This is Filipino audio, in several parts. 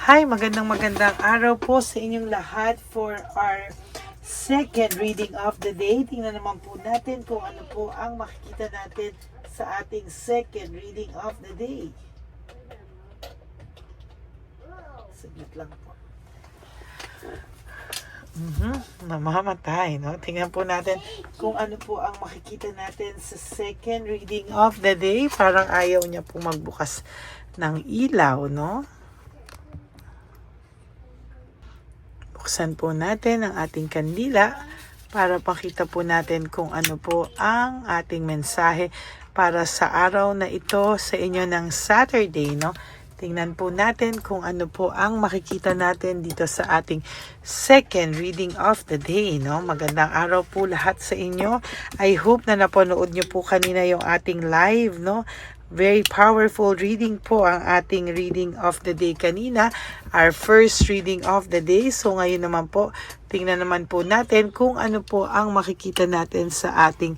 Hi, magandang araw po sa inyong lahat for our second reading of the day. Tingnan naman po natin kung ano po ang makikita natin sa ating second reading of the day. Saglit lang po. Namamatay, no? Tingnan po natin kung ano po ang makikita natin sa second reading of the day. Parang ayaw niya po magbukas ng ilaw, no? Buksan po natin ang ating kandila para pakita po natin kung ano po ang ating mensahe para sa araw na ito sa inyo ng Saturday, no? Tingnan po natin kung ano po ang makikita natin dito sa ating second reading of the day, no? Magandang araw po lahat sa inyo. I hope na napanood nyo po kanina yung ating live, no? Very powerful reading po ang ating reading of the day kanina. Our first reading of the day. So ngayon naman po, tingnan naman po natin kung ano po ang makikita natin sa ating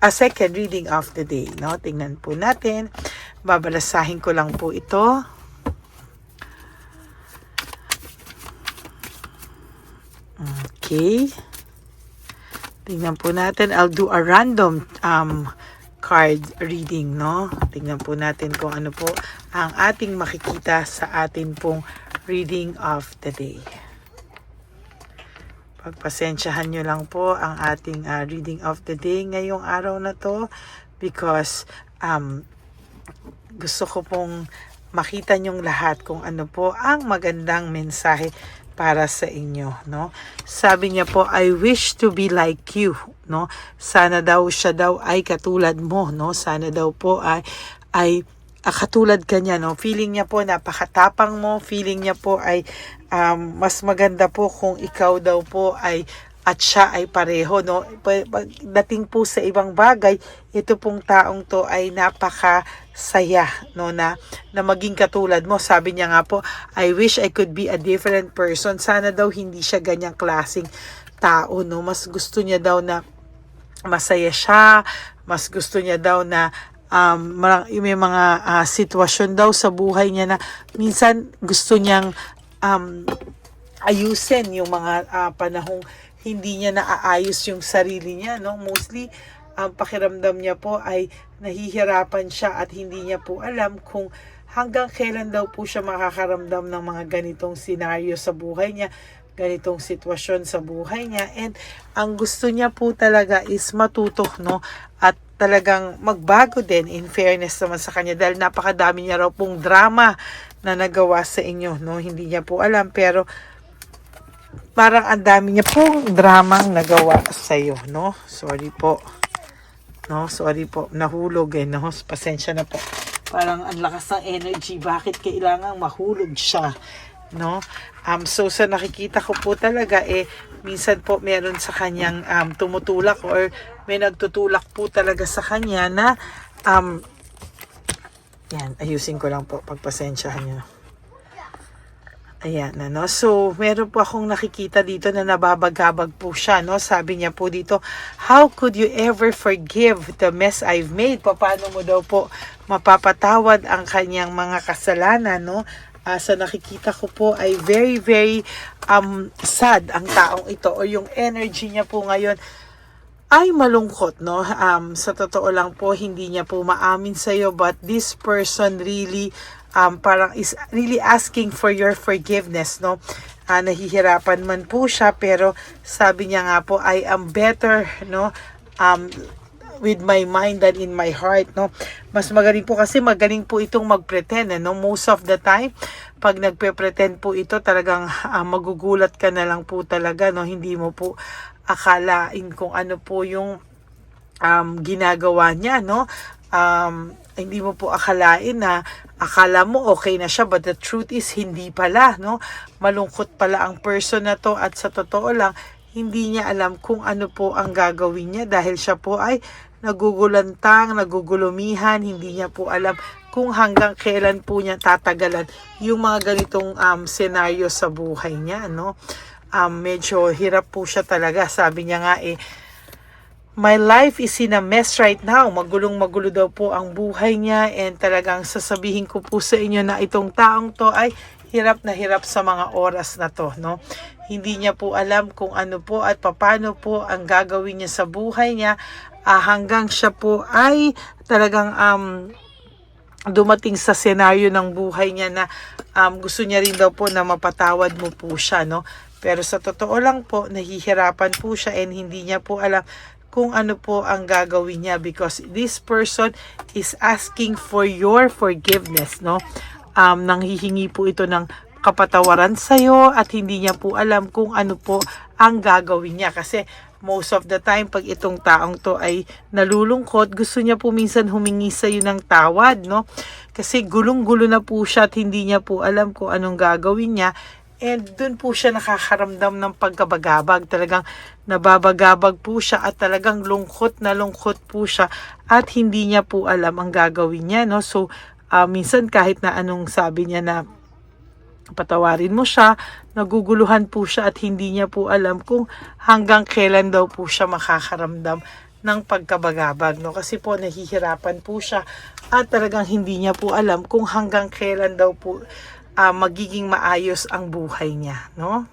second reading of the day, no? Tingnan po natin. Babalasahin ko lang po ito. Okay. Tingnan po natin. I'll do a random card reading, no? Tingnan po natin kung ano po ang ating makikita sa atin pong reading of the day. Pagpasensyahan nyo lang po ang ating reading of the day ngayong araw na to because gusto ko pong makita nyong lahat kung ano po ang magandang mensahe para sa inyo, no? Sabi niya po, I wish to be like you, no? Sana daw siya daw ay katulad mo, no? Sana daw po ay katulad ka niya, no? Feeling niya po napakatapang mo, feeling niya po ay mas maganda po kung ikaw daw po ay at siya ay pareho, no? Pagdating po sa ibang bagay, ito pong taong to ay napakasaya, no? Na maging katulad mo. Sabi niya nga po, I wish I could be a different person. Sana daw hindi siya ganyang klaseng tao, no? Mas gusto niya daw na masaya siya, mas gusto niya daw na may mga sitwasyon daw sa buhay niya na minsan gusto niyang ayusin yung mga panahong hindi niya naaayos yung sarili niya, no? Mostly, ang pakiramdam niya po ay nahihirapan siya at hindi niya po alam kung hanggang kailan daw po siya makakaramdam ng mga ganitong senaryo sa buhay niya, ganitong sitwasyon sa buhay niya. And ang gusto niya po talaga is matuto, no? At talagang magbago din, in fairness naman sa kanya, dahil napakadami niya raw pong drama na nagawa sa inyo, no? Hindi niya po alam, pero parang ang dami niya pong dramang nagawa sa iyo, no? Sorry po. No, sorry po. Nahulog no? Pasensya na po. Parang ang lakas ng energy. Bakit kailangang mahulog siya, no? So sa nakikita ko po talaga minsan po meron sa kanyang tumutulak or may nagtutulak po talaga sa kanya na yan, ayusin ko lang po, pagpasensyahan niyo. Ayan, no? So, meron po akong nakikita dito na nababagabag po siya, no? Sabi niya po dito, how could you ever forgive the mess I've made? Paano mo daw po mapapatawad ang kanyang mga kasalanan, no? Sa nakikita ko po ay very, very sad ang taong ito o yung energy niya po ngayon ay malungkot, no? Sa totoo lang po, hindi niya po maamin sa'yo, but this person really parang is really asking for your forgiveness, no? Nahihirapan man po siya, pero sabi niya nga po, I am better, no? With my mind than in my heart, no? Mas magaling po kasi magaling po itong magpretend, no? Most of the time, pag nagpe-pretend po ito, talagang magugulat ka na lang po talaga, no? Hindi mo po akalain kung ano po yung ginagawa niya, no? Hindi mo po akalain na akala mo okay na siya, but the truth is hindi pala, no? Malungkot pala ang person na to at sa totoo lang hindi niya alam kung ano po ang gagawin niya dahil siya po ay nagugulantang, nagugulumihan, hindi niya po alam kung hanggang kailan po niya tatagalan yung mga ganitong senaryo sa buhay niya, no? Medyo hirap po siya talaga. Sabi niya nga my life is in a mess right now. Magulong-magulo daw po ang buhay niya and talagang sasabihin ko po sa inyo na itong taong to ay hirap na hirap sa mga oras na to, no? Hindi niya po alam kung ano po at paano po ang gagawin niya sa buhay niya, hanggang siya po ay talagang dumating sa senaryo ng buhay niya na gusto niya rin daw po na mapatawad mo po siya, no? Pero sa totoo lang po, nahihirapan po siya and hindi niya po alam kung ano po ang gagawin niya because this person is asking for your forgiveness, no? Nanghihingi po ito ng kapatawaran sa'yo at hindi niya po alam kung ano po ang gagawin niya. Kasi most of the time, pag itong taong to ay nalulungkot, gusto niya po minsan humingi sa'yo ng tawad, no? Kasi gulong-gulo na po siya at hindi niya po alam kung anong gagawin niya. And dun po siya nakakaramdam ng pagkabagabag. Talagang nababagabag po siya at talagang lungkot na lungkot po siya at hindi niya po alam ang gagawin niya, no? So, minsan kahit na anong sabi niya na patawarin mo siya, naguguluhan po siya at hindi niya po alam kung hanggang kailan daw po siya makakaramdam ng pagkabagabag, no? Kasi po nahihirapan po siya at talagang hindi niya po alam kung hanggang kailan daw po magiging maayos ang buhay niya, no?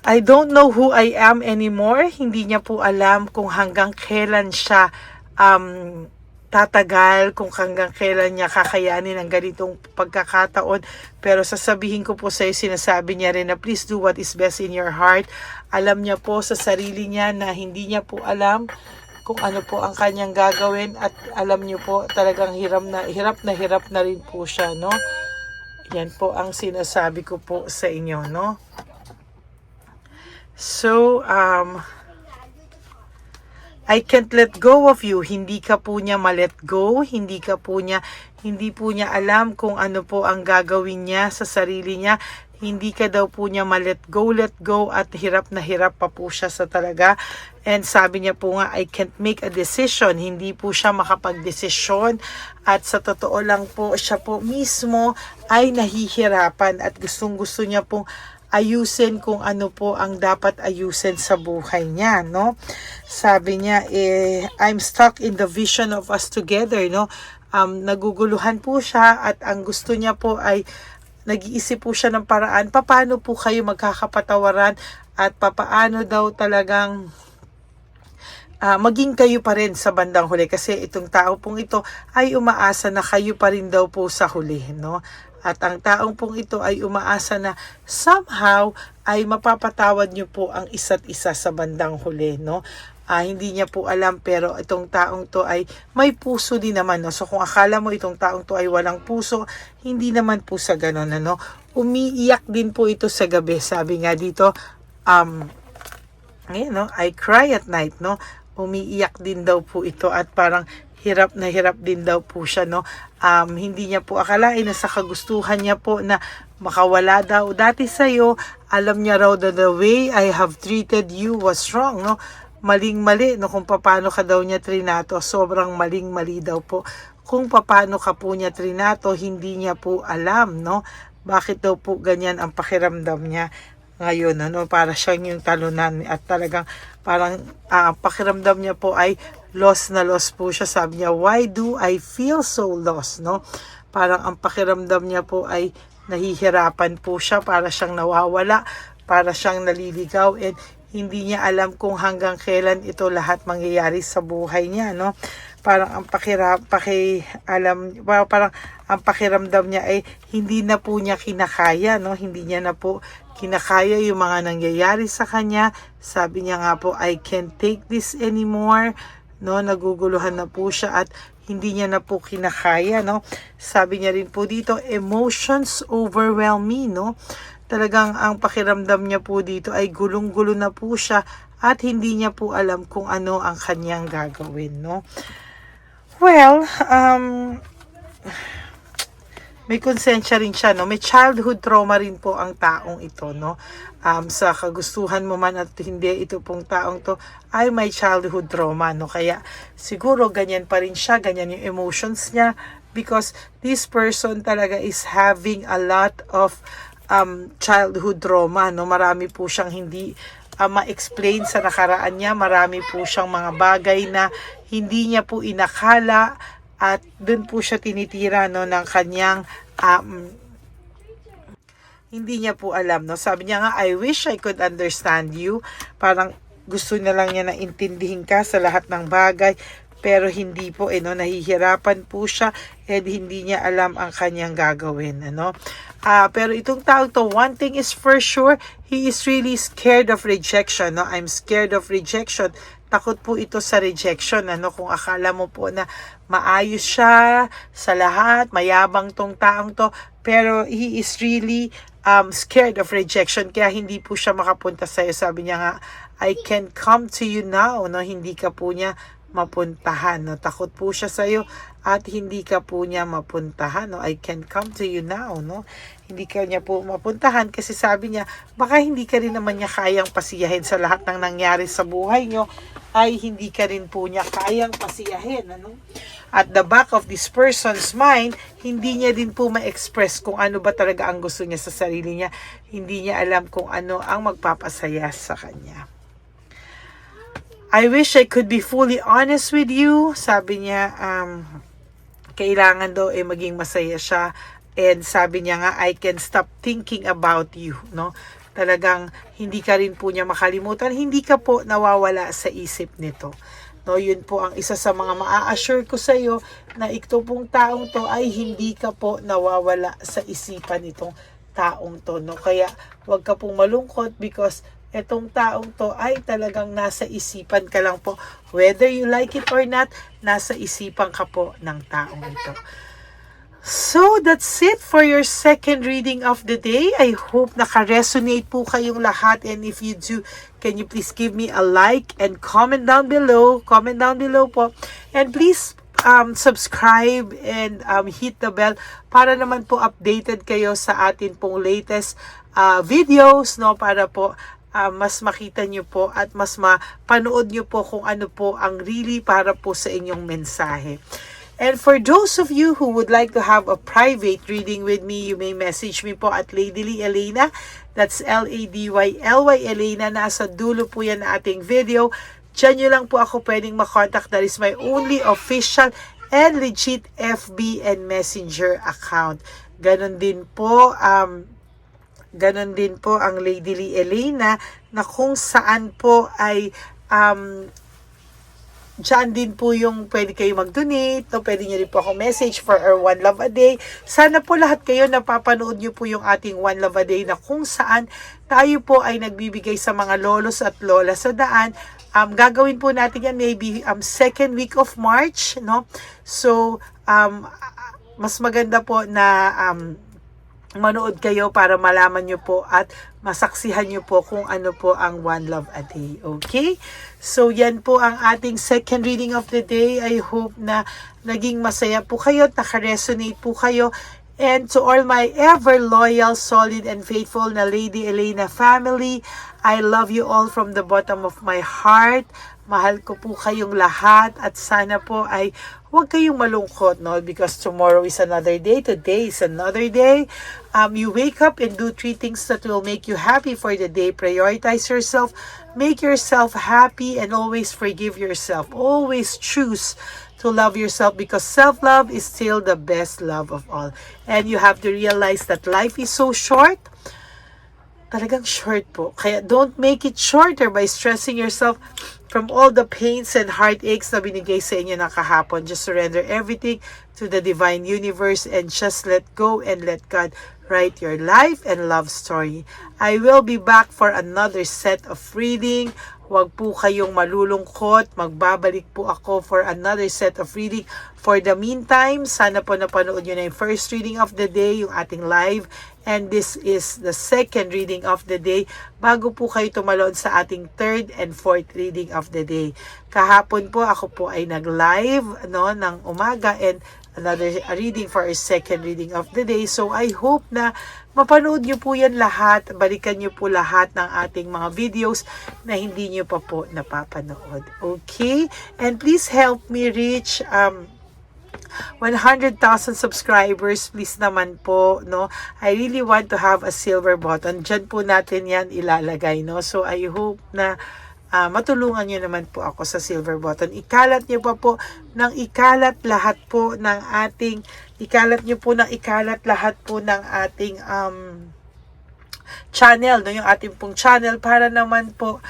I don't know who I am anymore. Hindi niya po alam kung hanggang kailan siya tatagal, kung hanggang kailan niya kakayanin ang ganitong pagkakataon. Pero sasabihin ko po sa iyo, sinasabi niya rin na please do what is best in your heart. Alam niya po sa sarili niya na hindi niya po alam kung ano po ang kanyang gagawin at alam niyo po talagang hirap na rin po siya, no? Yan po ang sinasabi ko po sa inyo, no? So, I can't let go of you. Hindi ka po niya ma-let go. Hindi po niya alam kung ano po ang gagawin niya sa sarili niya. Hindi ka daw po niya ma-let go at hirap na hirap pa po siya sa talaga. And sabi niya po nga, I can't make a decision. Hindi po siya makapag-desisyon. At sa totoo lang po, siya po mismo ay nahihirapan at gustong-gusto niya pong ayusin kung ano po ang dapat ayusin sa buhay niya, no? Sabi niya, I'm stuck in the vision of us together, no? Naguguluhan po siya at ang gusto niya po ay nag-iisip po siya ng paraan, paano po kayo magkakapatawaran at paano daw talagang maging kayo pa rin sa bandang huli kasi itong tao pong ito ay umaasa na kayo pa rin daw po sa huli, no? At ang taong pong ito ay umaasa na somehow ay mapapatawad niyo po ang isa't isa sa bandang huli, no? Hindi niya po alam pero itong taong to ay may puso din naman, no? So kung akala mo itong taong to ay walang puso, hindi naman po sa ganun, ano? Umiiyak din po ito sa gabi. Sabi nga dito, ngayon, no? I cry at night, no? Umiiyak din daw po ito at parang hirap din daw po siya, no? Hindi niya po akalain na sa kagustuhan niya po na makawala daw dati sa'yo. Alam niya raw that the way I have treated you was wrong, no? Maling-mali, no? Kung paano ka daw niya trinato, sobrang maling-mali daw po. Kung paano ka po niya trinato, hindi niya po alam, no? Bakit daw po ganyan ang pakiramdam niya ngayon, ano? Para siyang yung talunan at talagang parang pakiramdam niya po ay lost na lost po siya. Sabi niya, why do I feel so lost, no? Parang ang pakiramdam niya po ay nahihirapan po siya, para siyang nawawala, para siyang naliligaw, and hindi niya alam kung hanggang kailan ito lahat mangyayari sa buhay niya, no? Parang ang parang ang pakiramdam niya ay hindi na po niya kinakaya, no? Hindi niya na po kinakaya yung mga nangyayari sa kanya. Sabi niya nga po, I can't take this anymore, no? Naguguluhan na po siya at hindi niya na po kinakaya, no? Sabi niya rin po dito, emotions overwhelm me, no? Talagang ang pakiramdam niya po dito ay gulong-gulo na po siya at hindi niya po alam kung ano ang kanyang gagawin, no? Well, may konsensya rin siya, no? May childhood trauma rin po ang taong ito, no? Sa kagustuhan mo man at hindi, ito pong taong to ay may childhood trauma, no? Kaya siguro ganyan pa rin siya, ganyan yung emotions niya because this person talaga is having a lot of childhood trauma, no? Marami po siyang hindi ma-explain sa nakaraan niya. Marami po siyang mga bagay na hindi niya po inakala at dun po siya tinitira, no, ng kanyang hindi niya po alam, no? Sabi niya nga, I wish I could understand you. Parang gusto na lang niya na intindihin ka sa lahat ng bagay. Pero hindi po, no? Nahihirapan po siya and hindi niya alam ang kanyang gagawin, ano? Pero itong tao to, one thing is for sure, he is really scared of rejection, no? I'm scared of rejection. Takot po ito sa rejection, ano? Kung akala mo po na maayos siya sa lahat, mayabang tong taong to, pero he is really scared of rejection, kaya hindi po siya makapunta sa'yo. Sabi niya nga, I can come to you now, no? Hindi ka po niya mapuntahan, no? Takot po siya sa'yo at hindi ka po niya mapuntahan, no? I can come to you now, no? Hindi ka niya po mapuntahan kasi sabi niya, baka hindi ka rin naman niya kayang pasiyahin sa lahat ng nangyari sa buhay niyo, ay hindi ka rin po niya kayang pasiyahin, ano? At the back of this person's mind, hindi niya din po ma-express kung ano ba talaga ang gusto niya sa sarili niya. Hindi niya alam kung ano ang magpapasaya sa kanya. I wish I could be fully honest with you. Sabi niya, kailangan daw maging masaya siya. And sabi niya nga, I can stop thinking about you, no? Talagang hindi ka rin po niya makalimutan. Hindi ka po nawawala sa isip nito. No, yun po ang isa sa mga maa-assure ko sa iyo na ito pong taong to ay hindi ka po nawawala sa isipan nitong taong to, no? Kaya wag ka pong malungkot because etong taong to ay talagang nasa isipan ka lang po. Whether you like it or not, nasa isipan ka po ng taong ito. So, that's it for your second reading of the day. I hope naka-resonate po kayong lahat. And if you do, can you please give me a like and comment down below? Comment down below po. And please subscribe and hit the bell para naman po updated kayo sa atin pong latest videos, no? Para po mas makita nyo po at mas mapanood nyo po kung ano po ang really para po sa inyong mensahe. And for those of you who would like to have a private reading with me, you may message me po at Ladyly Elena. That's Ladyly Elena. Nasa dulo po yan na ating video. Diyan nyo lang po ako pwedeng makontak. That is my only official and legit FB and Messenger account. Ganon din po ang Ladyly Elena na kung saan po ay diyan din po yung pwede kayo mag-donate, no? Pwede nyo rin po ako message for our One Love a Day. Sana po lahat kayo napapanood nyo po yung ating One Love a Day na kung saan tayo po ay nagbibigay sa mga lolos at lola sa daan. Gagawin po natin yan maybe second week of March, no? So, mas maganda po na manood kayo para malaman nyo po at masaksihan nyo po kung ano po ang One Love a Day. Okay? So, yan po ang ating second reading of the day. I hope na naging masaya po kayo at naka-resonate po kayo. And to all my ever loyal, solid, and faithful na Lady Elena family, I love you all from the bottom of my heart. Mahal ko po kayong lahat at sana po ay huwag kayong malungkot, no? Because tomorrow is another day. Today is another day. You wake up and do 3 things that will make you happy for the day. Prioritize yourself. Make yourself happy and always forgive yourself. Always choose to love yourself because self-love is still the best love of all. And you have to realize that life is so short. Talagang short po. Kaya don't make it shorter by stressing yourself from all the pains and heartaches na binigay sa inyo ng kahapon. Just surrender everything to the divine universe and just let go and let God write your life and love story. I will be back for another set of reading. Huwag po kayong malulungkot. Magbabalik po ako for another set of reading. For the meantime, sana po napanood nyo na yung first reading of the day, yung ating live. And this is the second reading of the day bago po kayo tumalon sa ating third and fourth reading of the day. Kahapon po ako po ay nag-live ng umaga and another reading for our second reading of the day. So I hope na mapanood nyo po yan lahat. Balikan nyo po lahat ng ating mga videos na hindi nyo pa po napapanood. Okay? And please help me reach 100,000 subscribers, please naman po, no? I really want to have a silver button. Diyan po natin yan ilalagay, no? So, I hope na matulungan nyo naman po ako sa silver button. Ikalat nyo pa po ng ikalat lahat po ng ating, ikalat nyo po ng ikalat lahat po ng ating, channel, no, yung ating pong channel para naman po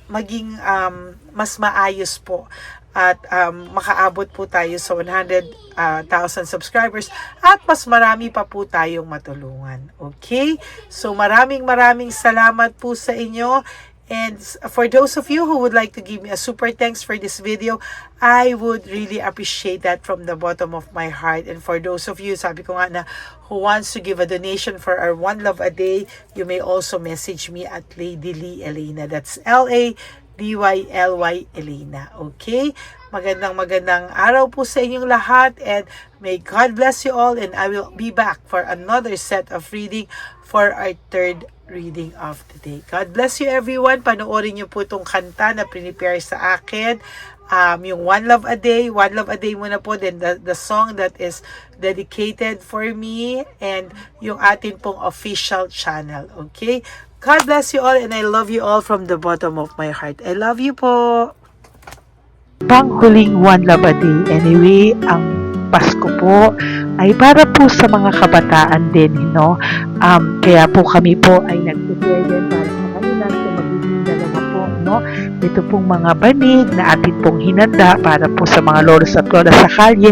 maging mas maayos po at makaabot po tayo sa 100,000 subscribers at mas marami pa po tayong matulungan. Okay? So maraming salamat po sa inyo. And for those of you who would like to give me a super thanks for this video, I would really appreciate that from the bottom of my heart. And for those of you, sabi ko nga na, who wants to give a donation for our One Love a Day, you may also message me at Lady Lee Elena. That's LADYLY Elena. Okay? Magandang araw po sa inyong lahat, and may God bless you all, and I will be back for another set of reading for our third reading of the day. God bless you everyone. Panoorin niyo po itong kanta na prepare sa akin. Yung One Love a Day muna po, then the song that is dedicated for me, and yung atin pong official channel. Okay? God bless you all, and I love you all from the bottom of my heart. I love you po. Panghuling One Love a Day. Anyway, ang Pasko po ay para po sa mga kabataan din, no? Kaya po kami po ay nag-prepare din para sa kanila. So magiging dalawa po, no? Ito pong mga banig na atin pong hinanda para po sa mga lolos at lola sa kalye.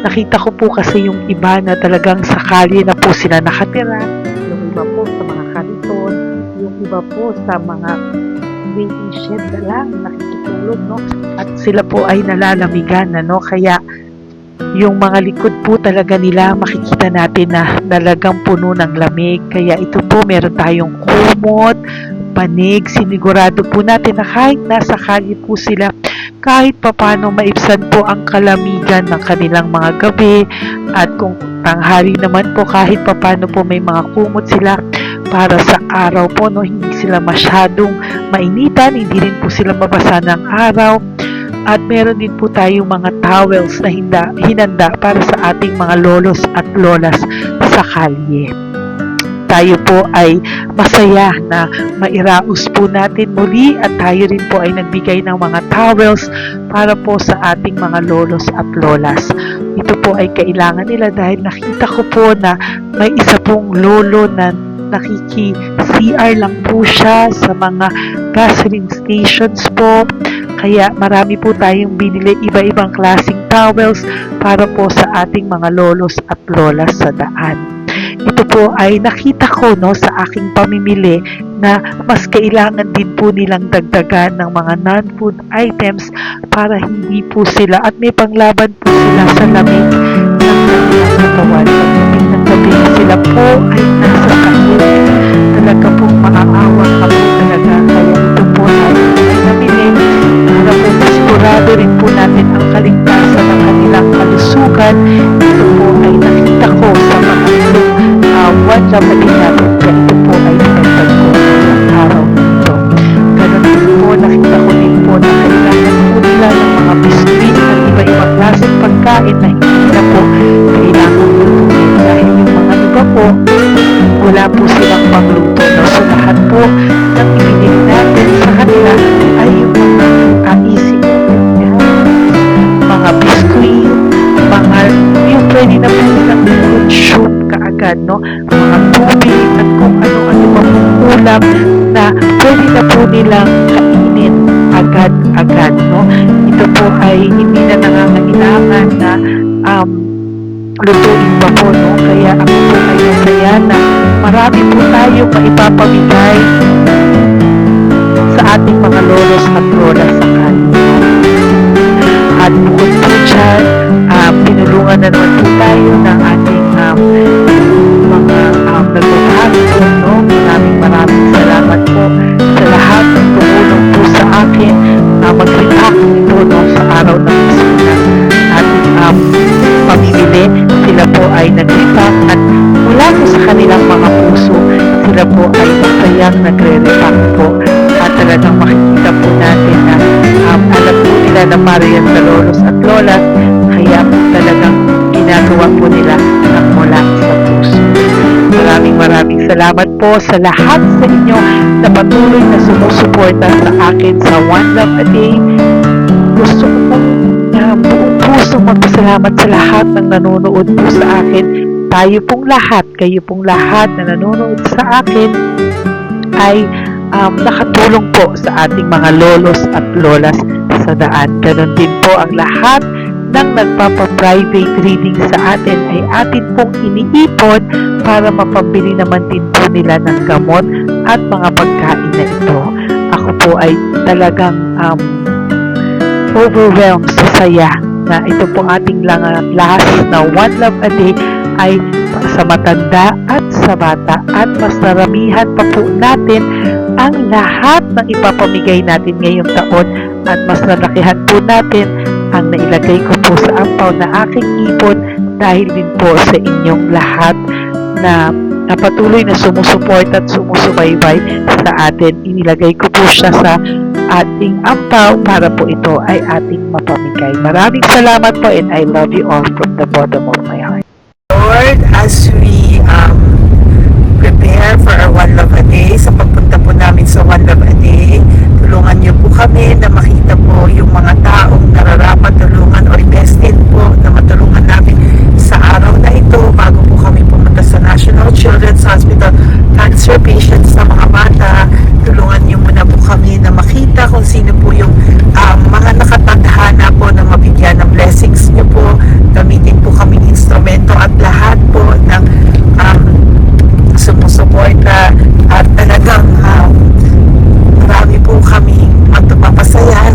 Nakita ko po kasi yung iba na talagang sa kalye na po sila nakatira. Yung iba po sa mga kariton. Yung iba po sa mga waiting shed na lang nakikitulog, no? At sila po ay nalalamigan, no? Kaya yung mga likod po talaga nila makikita natin na talagang puno ng lamig. Kaya ito po, meron tayong kumot, panig. Sinigurado po natin na kahit nasa kalye po sila, kahit papano maibsan po ang kalamigan ng kanilang mga gabi. At kung tanghali naman po, kahit papano po may mga kumot sila para sa araw po, no? Hindi sila masyadong mainitan, hindi rin po sila mabasa ng araw. At meron din po tayong mga towels na hinanda para sa ating mga lolos at lolas sa kalye. Tayo po ay masaya na mairaos po natin muli, at tayo rin po ay nagbigay ng mga towels para po sa ating mga lolos at lolas. Ito po ay kailangan nila dahil nakita ko po na may isa pong lolo na nakiki-CR lang po siya sa mga gasoline stations po. Kaya marami po tayong binili iba-ibang klaseng towels para po sa ating mga lolos at lolas sa daan. Ito po ay nakita ko, no, sa aking pamimili na mas kailangan din po nilang dagdagan ng mga non-food items para hindi po sila, at may panglaban po sila sa lamig ng kanilang katawan. Pagdating ng gabi, sila po ay nasa sakit. Talaga pong maaawa ka po talaga. Kaya ito po ay namili para po masigurado rin po natin ang kaligtasan ng kanilang kalusugan. Ito po ay nakita ko sa mga One Love a Day natin. Kaya ito po ay pinagtag ko ng araw nito. Ganun din po, nakita ko din po na kailangan po nila ng mga biskuit at iba-ibang klaseng pagkain na hindi na po kailangan lutuin. Dahil yung mga iba po, wala po silang pangluto. No? So lahat po ng ibinili natin sa kanila ay yung mga easy mga biskuit, mga yung pwede na po nilang soup kaagad, no? Mga tubig at kung ano-ano pa pong ulam na pwede na po nilang kainin agad-agad, no? Ito po ay hindi na nangangailangan na lutuin pa po, no? Kaya ako po ay masaya na marami po tayo maipapamigay sa ating mga lolos at lolas sa kanila. At bukod po dyan, pinulungan na naman po tayo ng ating mga nagbabahagi po, no? Maraming salamat po sa lahat ng tumulong po sa akin mag-react ito, no, sa araw ng Pasko na ating pamimili. Sila po ay nag-react, at mula po sa kanilang mga puso, sila po ay masayang nagre-react po. At talagang makikita po natin na alam po nila na mariyan sa lolos at lolas, kaya po talagang ginagawa po nila ang mula sa puso. Maraming salamat po sa lahat sa inyo na patuloy na sumusuporta sa akin sa One Love a Day. Gusto ko pong buong puso magpasalamat sa lahat ng nanonood po sa akin tayo pong lahat, kayo pong lahat na nanonood sa akin ay nakatulong po sa ating mga lolos at lolas sa daan. Ganon din po ang lahat ng nagpapa-private reading sa atin ay atin pong iniipon para mapambili naman din po nila ng gamot at mga pagkain na ito. Ako po ay talagang overwhelmed sa saya na ito po ating last na One Love a Day ay sa matanda at sa bata, at mas naramihan pa po natin ang lahat ng ipapamigay natin ngayong taon, at mas nalakihan po natin ang nailagay ko po sa ampaw na aking ipon dahil din po sa inyong lahat na patuloy na sumusuport at sumusubaybay sa atin. Inilagay ko po siya sa ating ampaw para po ito ay ating mapamigay. Maraming salamat po, and I love you all from the bottom of my heart. Lord, as we prepare for our One Love a Day, sa pagpunta po namin sa One Love a Day, tulungan niyo po kami na makita po yung mga taong nararapat tulungan o destined po na matulungan namin sa araw na ito bago po kami pumunta sa National Children's Hospital. Cancer patients sa mga bata, tulungan niyo muna po kami na makita kung sino po yung mga nakatadhana po na mabigyan ng blessings niyo po. Gamitin po kaming instrumento at lahat po ng sumusuporta, at talagang marami po kaming magpapasaya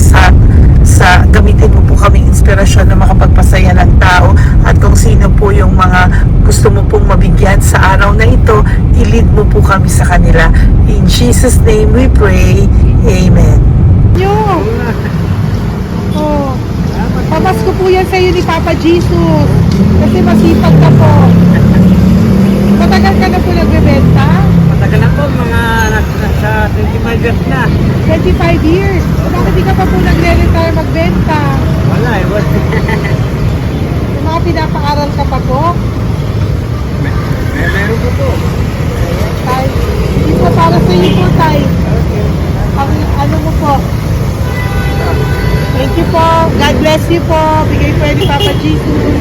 sa gamitin mo po kaming inspirasyon na makapagpasaya ng tao, at kung sino po yung mga gusto mo pong mabigyan sa araw na ito, i-lead mo po kami sa kanila. In Jesus' name we pray. Amen. Oh, pamasko po yan sa'yo ni Papa Jesus. Kasi masipag ka po. Matagal ka na po nagbebenta? Matagal na po, mga nasa 25 years na. 25 years. Bakit di ka pa po nagre-retire magbenta? Wala eh, wala. Yung mga pinapaaral ka pa po? Meron po po. Tay, hindi po para sa iyo po, Tay. Ang ano mo po? Thank you po. God bless you po. Bigay po yan ni Papa Jesus.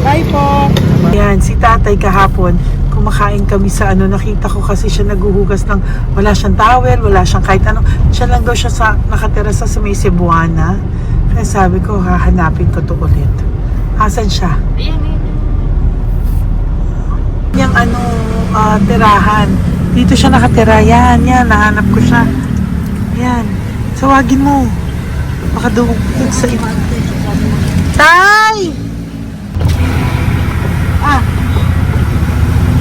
Bye po. Yan, si tatay kahapon, kumakain kami sa nakita ko kasi siya naguhugas ng, wala siyang towel, wala siyang kahit ano. Siya lang daw siya nakatira sa may Cebuana. Kaya sabi ko, hahanapin ko to ulit. Asan siya? Yung tirahan. Dito siya nakatira. Yan, nahanap ko siya. Yan. Tawagin mo. Baka dumugtog sa iba. Tay!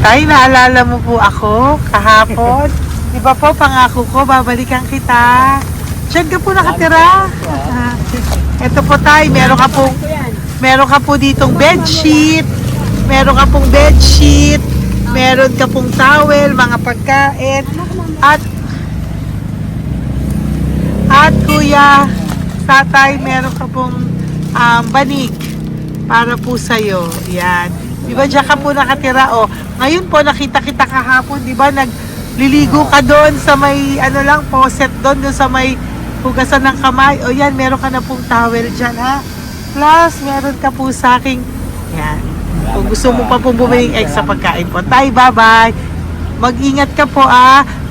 Tay, naalala mo po ako kahapon? Di ba po, pangako ko, babalikan kita. Diyan ka po nakatira. Ito po, Tay, meron ka po ditong bedsheet. Meron ka pong bedsheet. Meron ka pong towel, mga pagkain. At kuya, tatay, meron ka pong banig para po sa'yo. Yan. Di ba diyan ka po nakatira? O, ngayon po nakita kita kahapon, di ba nagliligo ka doon sa may faucet doon sa may hugasan ng kamay. O yan, meron ka na pong towel dyan, ha? Plus, meron ka po sa aking, yan. Kung gusto mo pa pong bumili extra pagkain po. Tay, bye-bye. Mag-ingat ka po,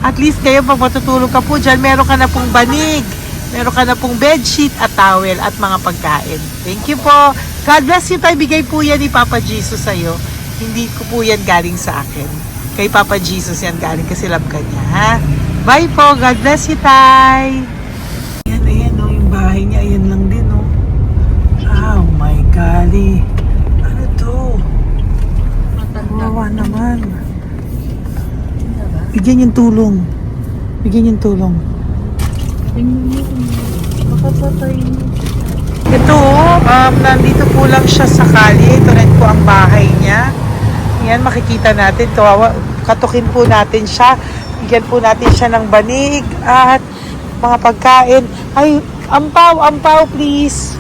At least kayo, pag matutulog ka po dyan, meron ka na pong banig. Meron ka na pong bedsheet at towel at mga pagkain. Thank you po. God bless you, Tay. Bigay po yan ni Papa Jesus sa'yo. Hindi ko po yan galing sa akin. Kay Papa Jesus yan galing kasi love ka niya, ha? Bye po. God bless you, Tay. Ayan, yung bahay niya. Ayan lang din, Oh my golly. Ano to? Wawa naman. Bigyan yung tulong. Ito, nandito po lang siya sa kalye. Ito rin po ang bahay niya. Yan, makikita natin. Katukin po natin siya. Bigyan po natin siya ng banig at mga pagkain. Ay, ampaw, please.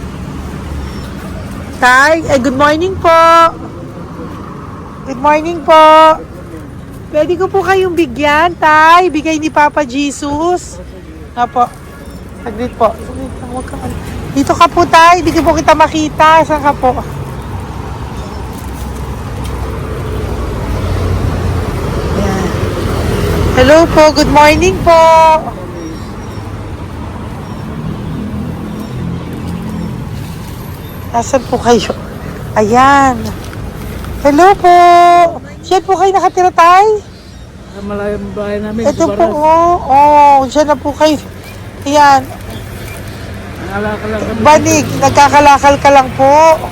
Tay, good morning po. Good morning po. Pwede ko po kayong bigyan, Tay. Bigay ni Papa Jesus. Nga po. Saglit po. Dito ka po, Tay. Hindi ko po kita makita. Saan ka po? Hello po, good morning po. Nasaan po kayo? Ayan. Hello po. Diyan po kayo nakatira, tay? Sa malayang bahay namin. Ito po, diyan na po kayo. Ayan. Naalala lang kami. Banig, nagkakalakal ka lang po.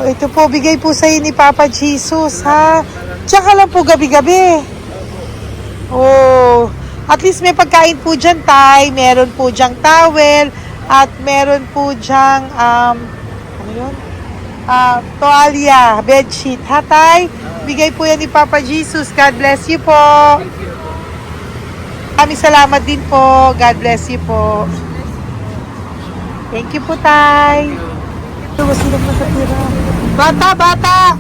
Ito po, bigay po sa'yo ni Papa Jesus, ha? Tsaka lang po gabi-gabi. Oh, at least may pagkain po dyan, tay. Meron po dyang towel. At meron po dyang, ano yun? Toalya, bedsheet, ha, tay? Bigay po yan ni Papa Jesus. God bless you po. Maraming salamat din po. God bless you po. Thank you po, tay. Ito, sino po sa tira? Bata, bata!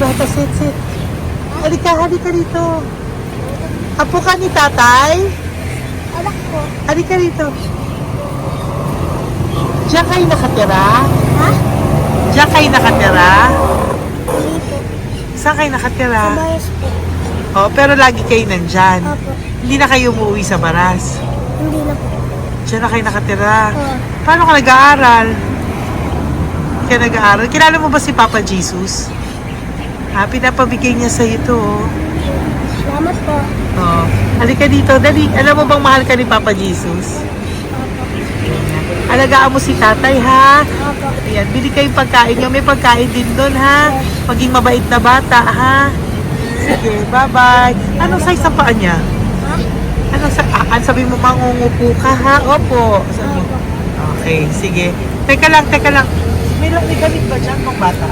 Bata, sit. Halika dito. Apo ka ni tatay? Anak ko. Halika rito. Diyan kayo nakatira? Ha? Diyan kayo nakatira? Dito. Saan kayo nakatira? Bayas po. Oh, pero lagi kayo nandyan. Opo. Hindi na kayo umuwi sa Baras. Hindi na po. Diyan na kayo nakatira. Oo. Paano ka nag-aaral? Kaya nag-aaral? Kilala mo ba si Papa Jesus? Pinapabigay niya sa ito. Salamat po. Oh. Halika dito, dali. Alam mo bang mahal ka ni Papa Jesus? Opo. Alagaan mo si tatay, ha? Opo. Ayan, bili kayong pagkain nyo. May pagkain din doon, ha? Maging mabait na bata, ha? Sige, bye-bye. Anong size ang paa niya? Ha? Sabi mo, mangungupo ka, ha? Opo. Sabi mo. Okay, sige. Teka lang. May gamit ba dyan ng bata?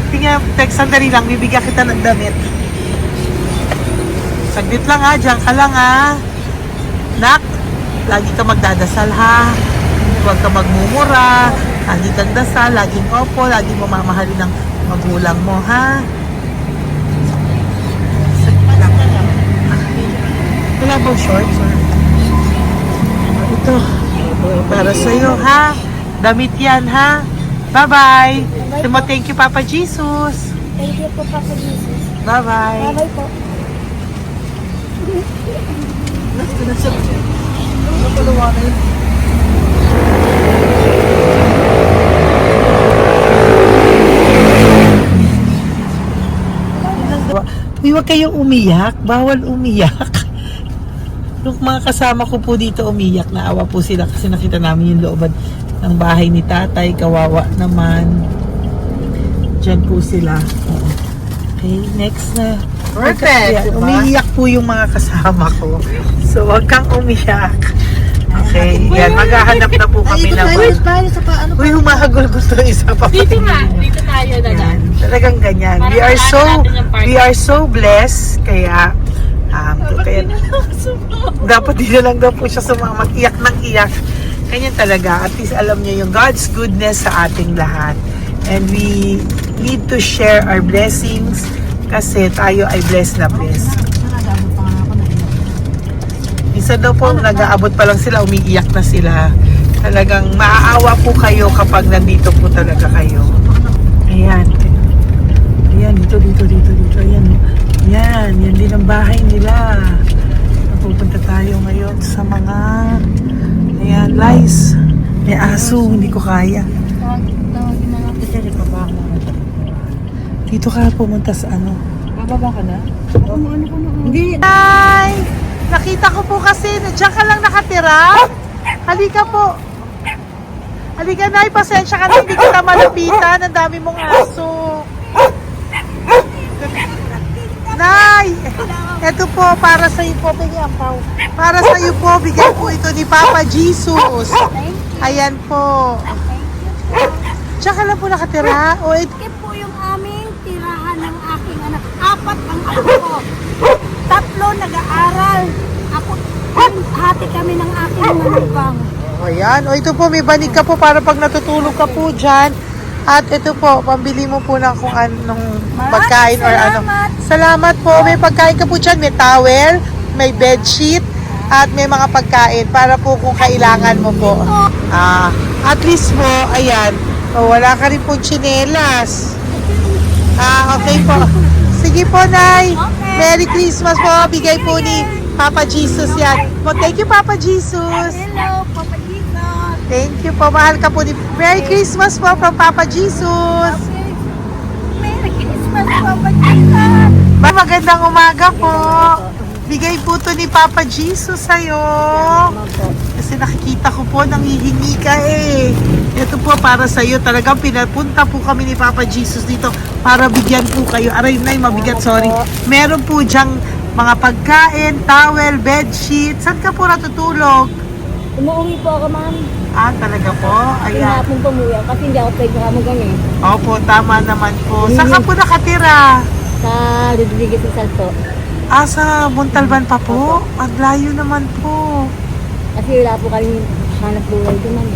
Tingnan, sandali lang. Bibigyan kita ng damit. Saglit lang, ha? Diyan ka lang, ha? Nak, lagi ka magdadasal, ha? Huwag ka magmumura. Lagi kang dasal. Laging opo. Lagi mo mamahalin ng magulang mo, ha? Saglit lang. Wala bang shorts? Ito. Para sa'yo, ha? Damit yan, ha? Bye-bye. Thank you, Papa Jesus. Thank you po, Papa Jesus. Bye-bye. Bye-bye po. Uy, huwag kayong umiyak. Bawal umiyak. Yung mga kasama ko po dito umiyak. Naawa po sila kasi nakita namin yung looban ng bahay ni tatay. Kawawa naman. Diyan po sila. Oo. Okay, next na. Perfect, diba? Umiiyak po yung mga kasama ko. So, huwag kang umiyak. Okay, yan. Maghahanap na po kami naman. Uy, humahagol ko to isa pa. Dito tayo na Yan. Talagang ganyan. We are so blessed. Kaya, dapat dito lang daw po siya sumama. Iyak ng iyak. Ganyan talaga. At least alam niyo yung God's goodness sa ating lahat. And we need to share our blessings kasi tayo ay blessed na blessed. Isa daw po, nag-aabot pa lang sila, umiiyak na sila. Talagang maaawa po kayo kapag nandito po talaga kayo. Ayan. Ayan, dito. Ayan, yan din ang bahay nila. Pupunta tayo ngayon sa mga, ayan, lice. May aso, hindi ko kaya. Dito ka pumunta sa ano? Bababa ka na? Hindi. Hi! Nakita ko po kasi, diyan ka lang nakatira. Halika po. Halika, Nay, pasensya ka na, hindi kita malapitan. Ang dami mong aso. Nay, eto po, para sa iyo po, para sa iyo po, bigay po ito ni Papa Jesus. Ayan po. Diyan ka lang po nakatira. O, Ito po yung aming tirahan ng aking anak. 4 ang anak ko. 3 nag-aaral. Ako, hati kami ng aking manugang. ayan. O, ito po, may banig ka po para pag natutulog ka po dyan. At ito po, pambili mo po ng kung anong pagkain or ano. Salamat po. May pagkain ka po dyan. May towel, may bedsheet, at may mga pagkain para po kung kailangan mo po. At least po, ayan. O, wala ka rin po tsinelas. Okay po. Sige po, Nay. Okay. Merry Christmas po. Bigay po ni Papa Jesus yan. Well, thank you, Papa Jesus. Hello, Papa Jesus. Thank you po. Mahal ka po ni... Merry Christmas po from Papa Jesus. Okay. Merry Christmas, Papa Jesus. Magandang umaga po. Bigay po to ni Papa Jesus sa'yo. Kasi nakikita ko po, nanghihingi ka eh. Ito po para sa'yo. Talagang pinapunta po kami ni Papa Jesus dito para bigyan po kayo. Aray na, mabigat, sorry. Meron po diyang mga pagkain, towel, bedsheet. Saan ka po natutulog? Umuwi po ako, ma'am. Ah, talaga po? Ayan. Pinapong pumuya kasi hindi ako pwede kamagan eh. Opo, tama naman po. Saan ka po nakatira? Sa Rodriguez Rizal po. Ah, sa Montalban pa po? Ang layo naman po. Kasi wala po kami hanap buhay doon, ma'am.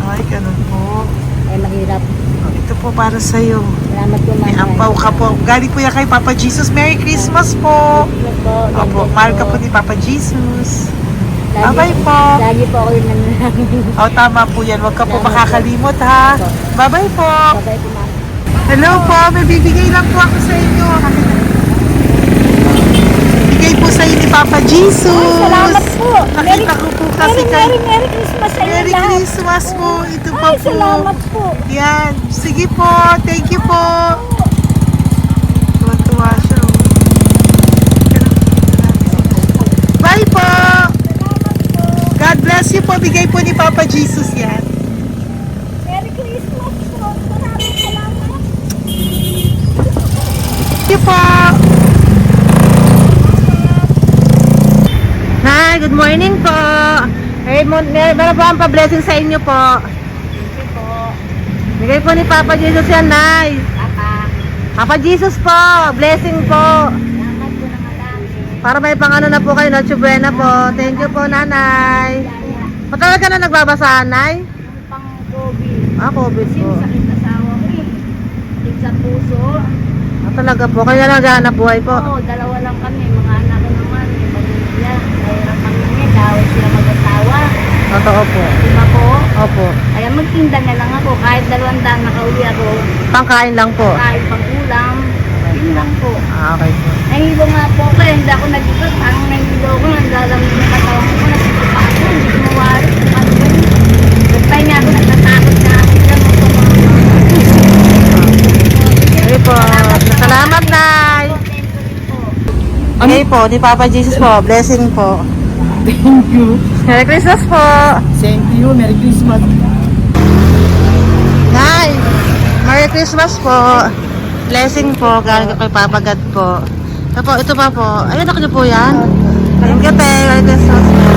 Ay, ganun po. Eh, mahirap. Ito po para sa'yo. Salamat po, ma'am. May ampaw ka po. Galing po yan kay Papa Jesus. Merry Christmas po. Salamat po. Opo, mahal ka po ni Papa Jesus. Lagi- Bye-bye po. Lagi po ako yung nananangin. O, tama po yan. Huwag ka po makakalimot, ha? Bye-bye po. Babay po, ma'am. Hello po. May bibigay lang po ako sa inyo. Bigay po sa inyo ni Papa Jesus. Salamat po. Nakita ko po kasi kay... Merry Christmas sa inyo Merry lahat. Christmas po. Ito pa Ay, po. salamat po. Yan. Sige po. Thank you po. Tuwa-tuwa siya. oh. Bye po. God bless you po. Bigay po ni Papa Jesus yan. Merry Christmas po. Maraming salamat. Thank you po. Hi, good morning po. Meron po ang pa-blessing sa inyo po. Thank you po. Bigay po ni Papa Jesus yan, Nay. Papa. Papa Jesus po, blessing po. Salamat po ng madami. Para may pang-ano na po kayo, Noche Buena po. Thank you po, Nanay. Matagal ka na nagbabasahan, Nay? Pang-COVID. Ah, COVID Kasi po. sakit na asawa ko eh. Sakit sa puso. Ah, talaga po. Kaya naghahanap buhay po. Oo, dalawa lang kami. Mga anak ko naman. May pamilya. Mahirap kami niya. Dahil sila mag-asawa. Totoo po. Diba po? Opo. Kaya magtinda na lang ako. Kahit 200 nakauwi ako. Pangkain lang po. Kahit pang ulam. Yun lang po. Ah, okay po. Nahilo nga po ako. Hindi ako nag-ibat. Ang nahilo ko. Naglalamig na katawan ko. Nagsipa ako. Hindi ko mawari. Ano ba yun? Nagpay nga ako. Nagtatakot na ako. Okay po. Salamat, Nay. Okay po, ni Papa Jesus po. Blessing po. Thank you. Merry Christmas po. Thank you. Merry Christmas. Nay, Merry Christmas po. Blessing po, galing kay Papa God po. Ito pa po. Ayun, ako niyo po yan. Thank you, te. Merry Christmas po.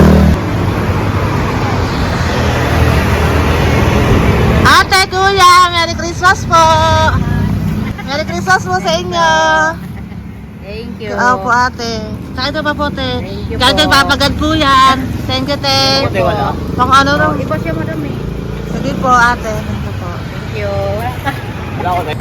Ate, kuya, Merry Christmas po. Merry Christmas po sa inyo. Thank you. Opo, ate. Saka ito pa po, te. Thank you Galing kay po. Papa God po yan. Thank you, te. Ate, wala. Pang ano lang. Iba siya madami. Sige po, ate. Thank you po. Thank you. Wala ko na.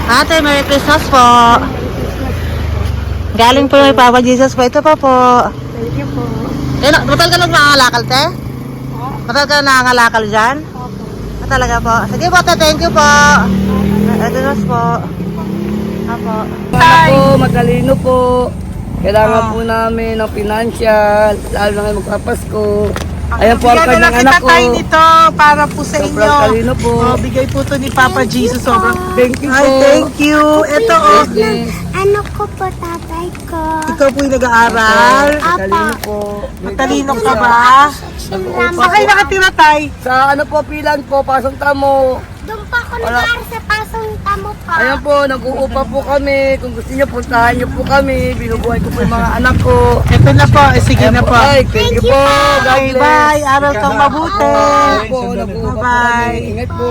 Ate, Merry Christmas po. Galing po kay Papa Jesus po. Ito pa po. Thank you po. Matagal ka lang nangangalakal, te? Matagal ka lang nangangalakal dyan? Ah, talaga po. Sige po, te. Thank you po. Merry Christmas po. Apo. Ano po, matalino po. Kailangan po namin ng financial, lalo na ngayon magpapasko. Ayan po ang Bigyan na lang kanyang anak kita ko. tayo nito para po sa Sobrang inyo. talino po. Oh, bigay po to ni Papa Jesus. Sobrang Thank you Ay, po. thank you. Ito oh. Yes. Ano ko po tatay ko? Ikaw po yung nag-aaral. Matalino po. Matalino ka ba? Nag-uupa Saan kayo po. nakatira, tay? Sa ano po, pilan po, pasong tamo. Doon pa ako nag-aaral sa pasong tamo pa. Ayan po, nag-uupa po kami. Kung gusto niyo, puntahan niyo po kami. Binubuhay ko po yung mga anak ko. Ito na po. Sige na po. Ay, thank you po. God Okay, bless. bye. Aral kang mabuti. Ayan po, nag-uupa po Bye-bye. kami. Ingat po.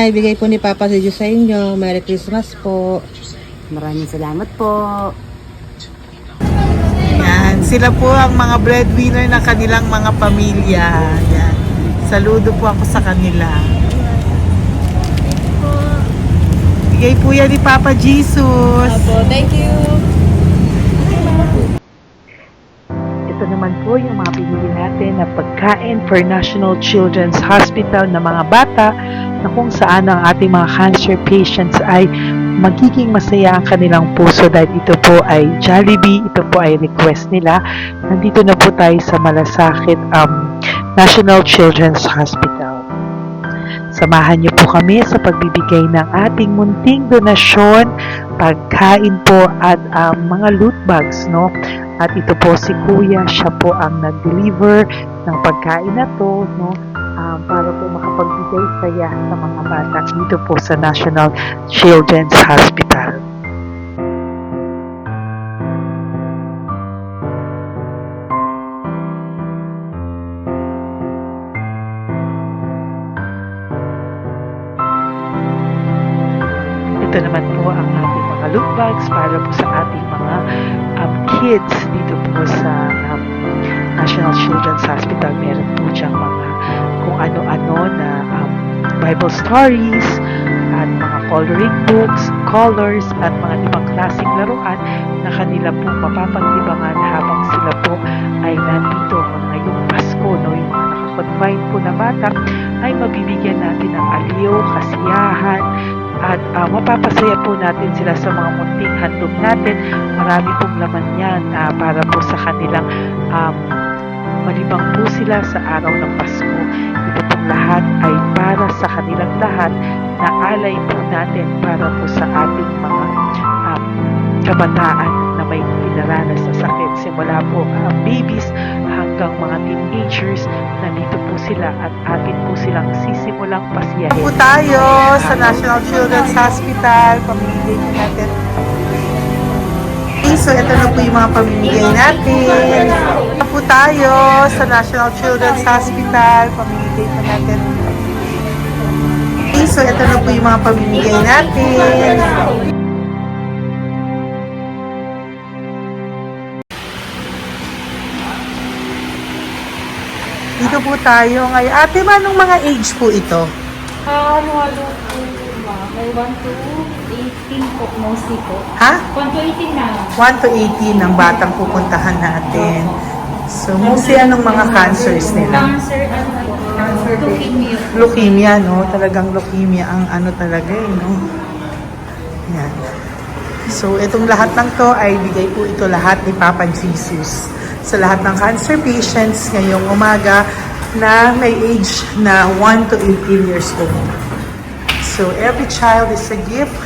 Nay, bigay po ni Papa si Diyos sa inyo. Merry Christmas po. Maraming salamat po. Yan, sila po ang mga breadwinner ng kanilang mga pamilya. Yan. Saludo po ako sa kanila. Bigay po yan ni Papa Jesus. Thank you. Ito naman po yung mga pinili natin na pagkain for National Children's Hospital na mga bata na kung saan ang ating mga cancer patients ay magiging masaya ang kanilang puso dahil ito po ay Jollibee, ito po ay request nila. Nandito na po tayo sa Malasakit National Children's Hospital. Samahan niyo po kami sa pagbibigay ng ating munting donasyon, pagkain po at mga loot bags, no? At ito po si Kuya, siya po ang nag-deliver ng pagkain na to, no? Para po makapagbigay saya sa mga bata dito po sa National Children's Hospital. Ito naman po ang ating mga loot bags para po sa ating mga kids dito po sa National Children's Hospital. Meron po diyang mga kung ano-ano na Bible stories at mga coloring books, colors at mga ibang klaseng laruan na kanila po mapapag-ibangan habang sila po ay nandito ngayong Pasko, no? Yung mga nakakonfine po na bata ay mabibigyan natin ng aliw, kasiyahan, at mapapasaya po natin sila sa mga munting handog natin. Marami pong laman yan para po sa kanilang malibang po sila sa araw ng Pasko. Ito pong lahat ay para sa kanilang lahat na alay po natin para po sa ating mga kabataan na may pinaranas na sakit. Simula po babies hanggang mga teenagers, nandito po sila at atin po silang sisimulang pasiyahin. Po tayo sa National Children's Hospital, pamimigay po natin. So ito na po yung mga pamimigay natin. Ito po tayo sa National Children's Hospital, pamimigay po natin. So ito na po yung mga pamimigay natin. Dito po tayo ngayon. Ate, manong mga age po ito? Ano po, may 1 to 18 po, mostly po. Ha? 1 to 18 na. 1 to 18 ang batang pupuntahan natin. So, mostly anong mga cancers nila? Cancer, ano po, leukemia. Leukemia, no? Talagang leukemia ang ano talaga eh, no? Yan. So, itong lahat ng to ay bigay po ito lahat ni Papa Jesus sa lahat ng cancer patients ngayong umaga na may age na 1 to 18 years old. So, every child is a gift.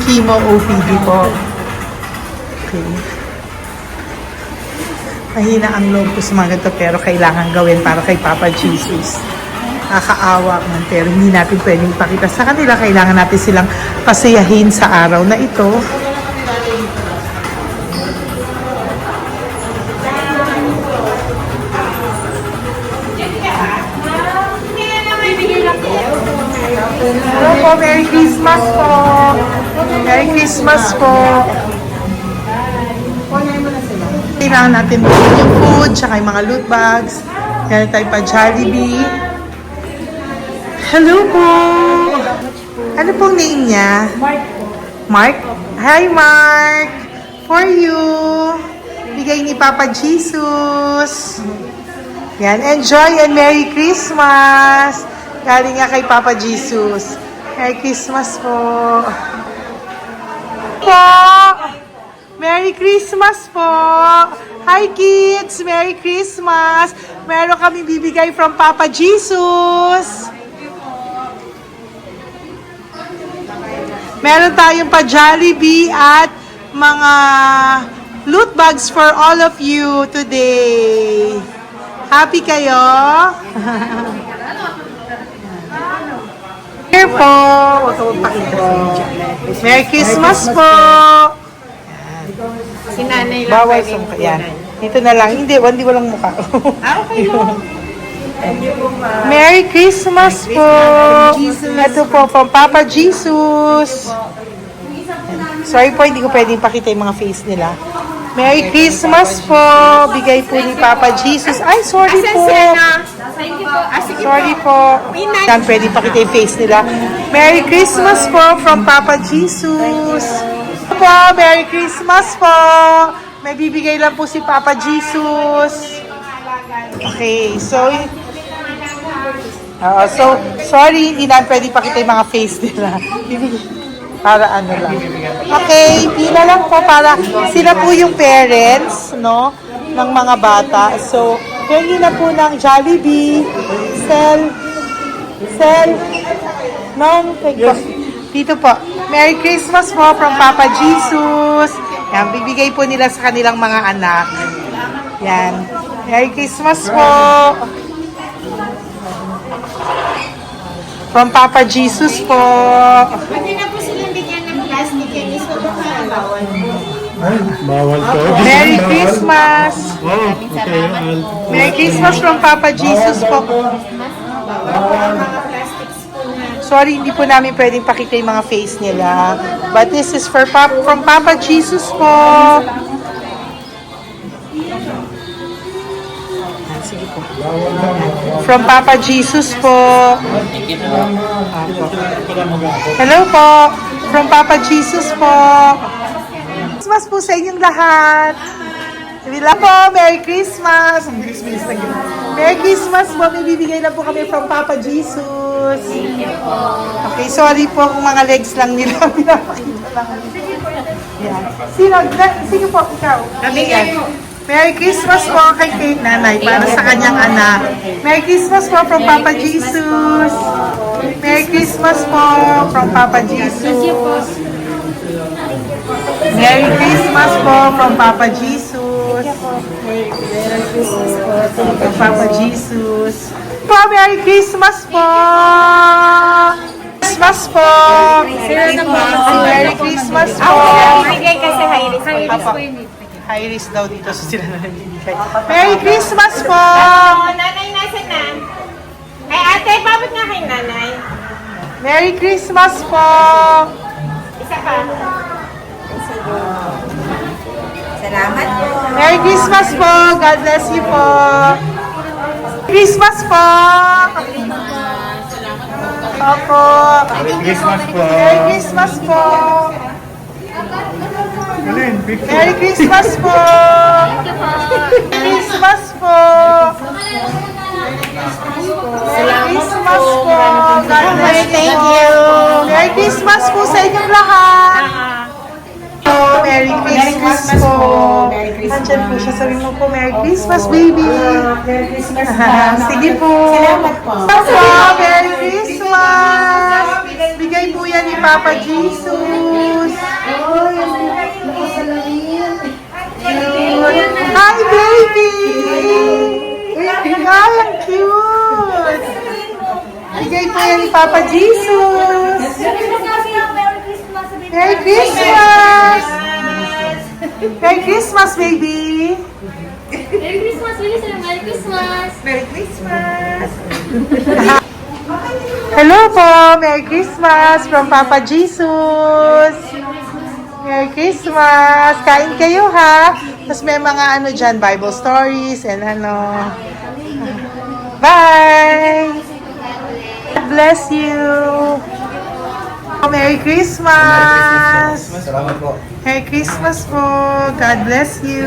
Chemo OPD po. Okay. Mahina ang loob ko sa mga ganito pero kailangan gawin para kay Papa Jesus. Nakakaawa man pero hindi natin pwedeng ipakita sa kanila. Kailangan natin silang pasayahin sa araw na ito. Hello po, Merry Christmas po. Merry Christmas po. Kailangan natin bukod yung food, tsaka yung mga loot bags. Kaya tayo pa Jollibee. Hello po. Ano pong name niya? Mark po. Mark? Hi, Mark. For you. Bigay ni Papa Jesus. Yan. Enjoy and Merry Christmas. Galing nga kay Papa Jesus. Merry Christmas po. Merry Christmas po. Hi kids. Merry Christmas. Meron kami bibigay from Papa Jesus. Meron tayong pa Jollibee at mga loot bags for all of you today. Happy kayo? Here po. Huwag ka magpakita sa video. Merry Christmas po. Si nanay lang Bawal sa mukha. Yan. Dito na lang. Hindi walang mukha. Okay po. Merry Christmas po. Ito po, from Papa Jesus. Sorry po, hindi ko pwedeng pakita yung mga face nila. Merry Christmas po. Bigay po ni Papa Jesus. Ay, sorry po. Sorry po. Yan, pwedeng pakita yung face nila. Merry Christmas po from Papa Jesus. Po, Merry Christmas po. May bibigay lang po si Papa Jesus. Okay, so sorry, hindi na pwede pakita yung mga face nila. Para ano lang. Okay, pila lang po para sila po yung parents, no, ng mga bata. So, hingi na po ng Jollibee, Sel, dito po. Merry Christmas po from Papa Jesus. Yan, bibigay po nila sa kanilang mga anak. Yan. Merry Christmas po. From Papa Jesus po. Pwede na po silang bigyan ng plastic yan. Iso po ka bawal. Ay, bawal to. Merry Christmas. Oh, okay. Merry Christmas from Papa Jesus po. Mga plastics po na. Sorry, hindi po namin pwedeng pakita yung mga face nila. But this is from Papa Jesus po. Sige po. From Papa Jesus po. Hello po. From Papa Jesus po. Christmas po sa inyong lahat. Wala po, Merry Christmas. Merry Christmas po. May bibigay na po kami from Papa Jesus. Okay, sorry po kung mga legs lang nila. Pinapakita lang. Yan. Sige po, ikaw. Ayan. Merry Christmas po kay nanay para sa kanyang anak. Merry Christmas po from Papa Jesus. Merry Christmas po from Papa Jesus. Merry Christmas po from Papa Jesus. Merry Christmas po from Papa Jesus. Po, Merry Christmas po. Christmas po. Merry Christmas po. Bigay kasi high-risk. Papa. High risk daw dito so sila na nagbibigay. Merry Christmas po! Oh, nanay nasa na? Ay, ate, babot nga kay nanay. Merry Christmas po! Isa pa. Salamat po. Merry Christmas po! God bless you po! Christmas po! Opo! Merry Christmas po. Merry Christmas po! Merry Christmas po! Merry Christmas po! Merry Christmas po! God bless you! Merry Christmas po sa inyong lahat! Merry Christmas po! Nandiyan po siya. Sabi mo po, Merry Christmas, baby! Merry Christmas sige po! Salamat po! Merry Christmas! Bigay po yan ni Papa Jesus! Hi, baby! Hi, ang cute! Bigay po yan ni Papa Jesus! Merry Christmas! Merry Christmas, baby! Merry Christmas, Wilson! Merry Christmas! Merry Christmas! Hello po! Merry Christmas from Papa Jesus! Merry Christmas! Kain kayo ha! Tapos may mga ano dyan, Bible stories and ano. Bye! God bless you! Merry Christmas! Salamat po. Merry Christmas po! God bless you!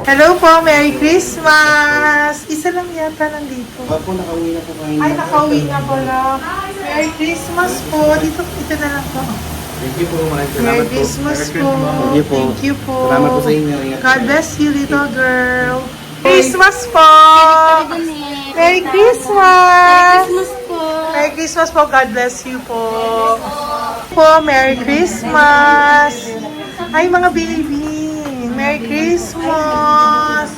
Hello po! Merry Christmas! Isa lang yata nandito. Opo, nakauwi na po kayo. Ay, nakauwi na pala. Merry Christmas po! Dito na lang po. Thank you po. Maraming salamat Merry po. Christmas po! Thank you po. Thank you po! Salamat po sa inyo. Ingat God bless you, little girl! Christmas po! Merry Christmas! po! Merry Christmas po. God bless you po. Merry Christmas. Ay, mga baby. Merry Christmas.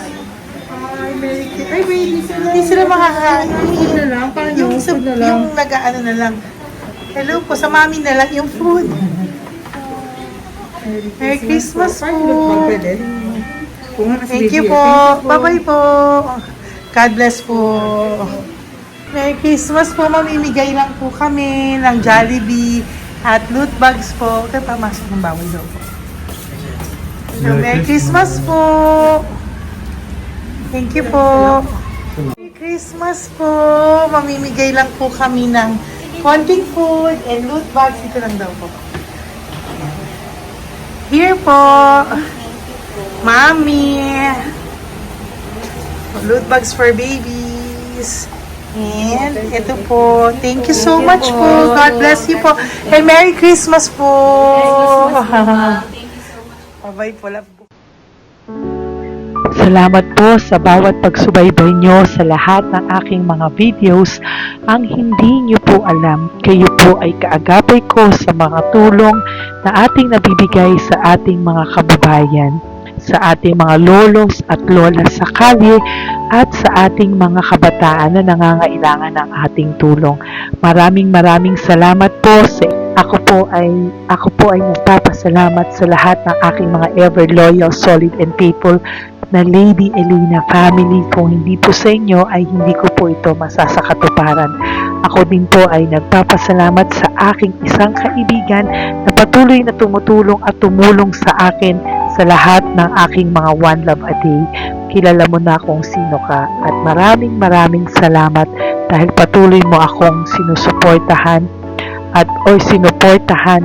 Ay, Merry Christmas. Ay, baby sila. Hindi sila makakain. Yung nag-ano na lang. Hello po, sa mami na lang yung food. Merry Christmas po. Thank you po. Bye-bye po. God bless po. Merry Christmas po. Mamimigay lang po kami ng Jollibee at loot bags po. Kaya pamasok ng bawal daw po. So, Merry Christmas po. Thank you po. Merry Christmas po. Mamimigay lang po kami ng konting food and loot bags. Ito lang daw po. Here po. Mami. Loot bags for babies. And ito po. Thank you so much po. God bless you po. And Merry Christmas po. Bye-bye po. Love po. Salamat po sa bawat pagsubaybay nyo sa lahat ng aking mga videos. Ang hindi nyo po alam, kayo po ay kaagapay ko sa mga tulong na ating nabibigay sa ating mga kababayan, sa ating mga lolos at lola sa kalye, at sa ating mga kabataan na nangangailangan ng ating tulong. Maraming salamat po sa ako po ay nagpapasalamat sa lahat ng aking mga ever loyal, solid and faithful na Lady Elena family. Kung hindi po sa inyo ay hindi ko po ito masasakatuparan. Ako din po ay nagpapasalamat sa aking isang kaibigan na patuloy na tumutulong at tumulong sa akin sa lahat ng aking mga One Love a Day. Kilala mo na kung sino ka at maraming salamat dahil patuloy mo akong sinusuportahan o sinuportahan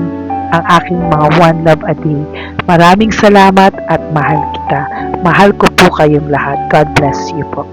ang aking mga One Love a Day. Maraming salamat at mahal kita. Mahal ko po kayong lahat. God bless you po.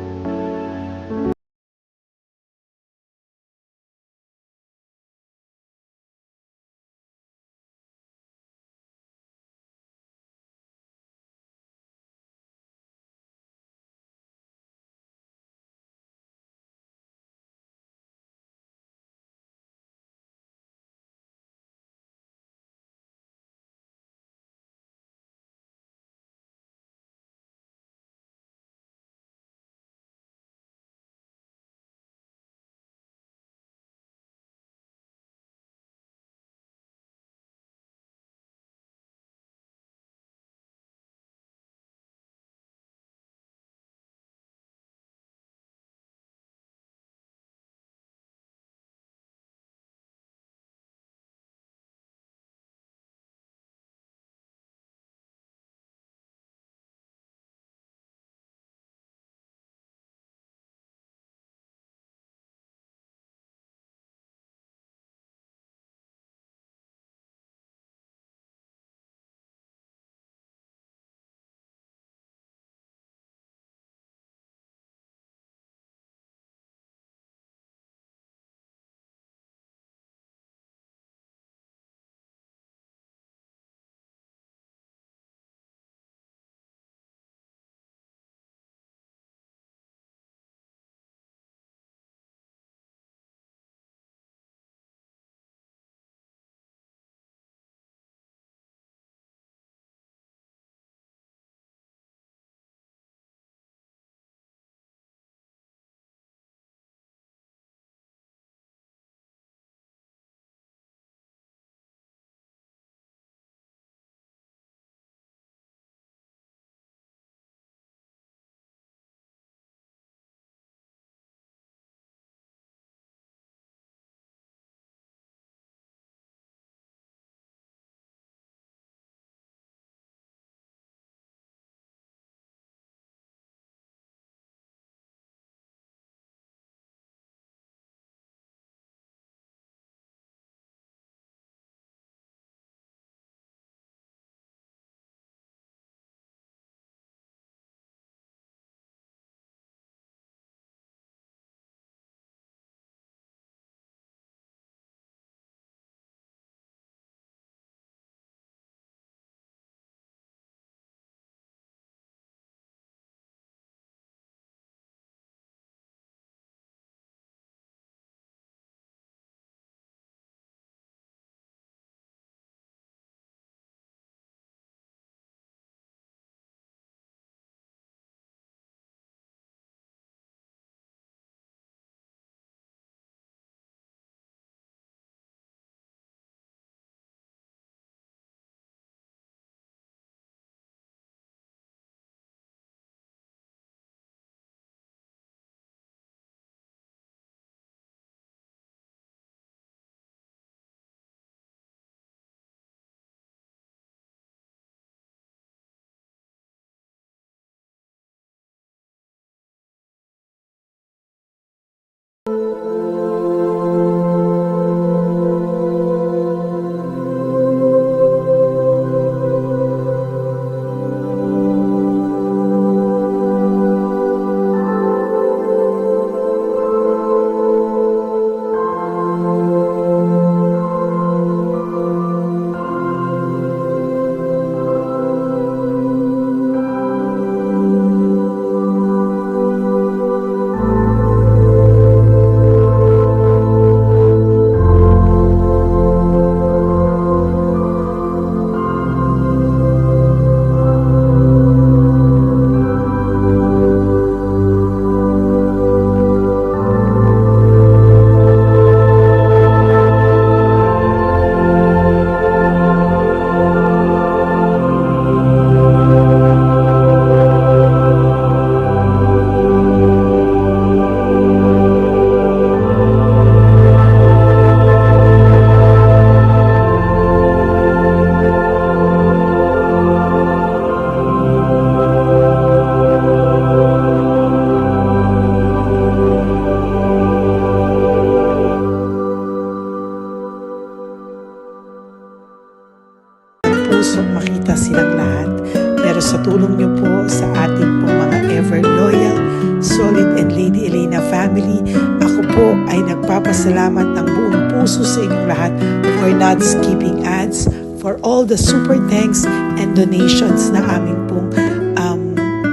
Lady Elena family, ako po ay nagpapasalamat ng buong puso sa inyong lahat for not skipping ads, for all the super thanks and donations na aming pong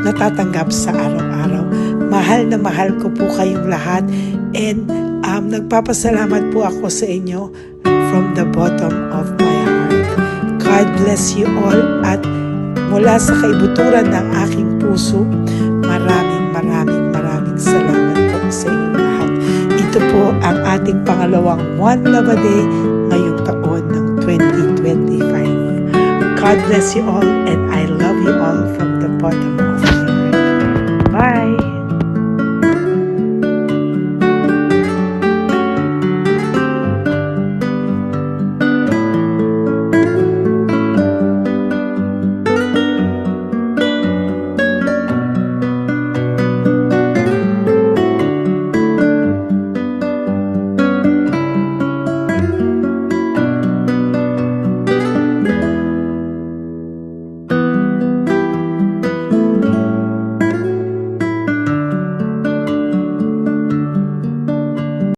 natatanggap sa araw-araw. Mahal na mahal ko po kayong lahat, and nagpapasalamat po ako sa inyo from the bottom of my heart. God bless you all, at mula sa kaibuturan ng aking puso, maraming salamat po sa inyong lahat. Ito po ang ating pangalawang One Love a Day ngayong taon ng 2025. God bless you all, and I love you all from the bottom of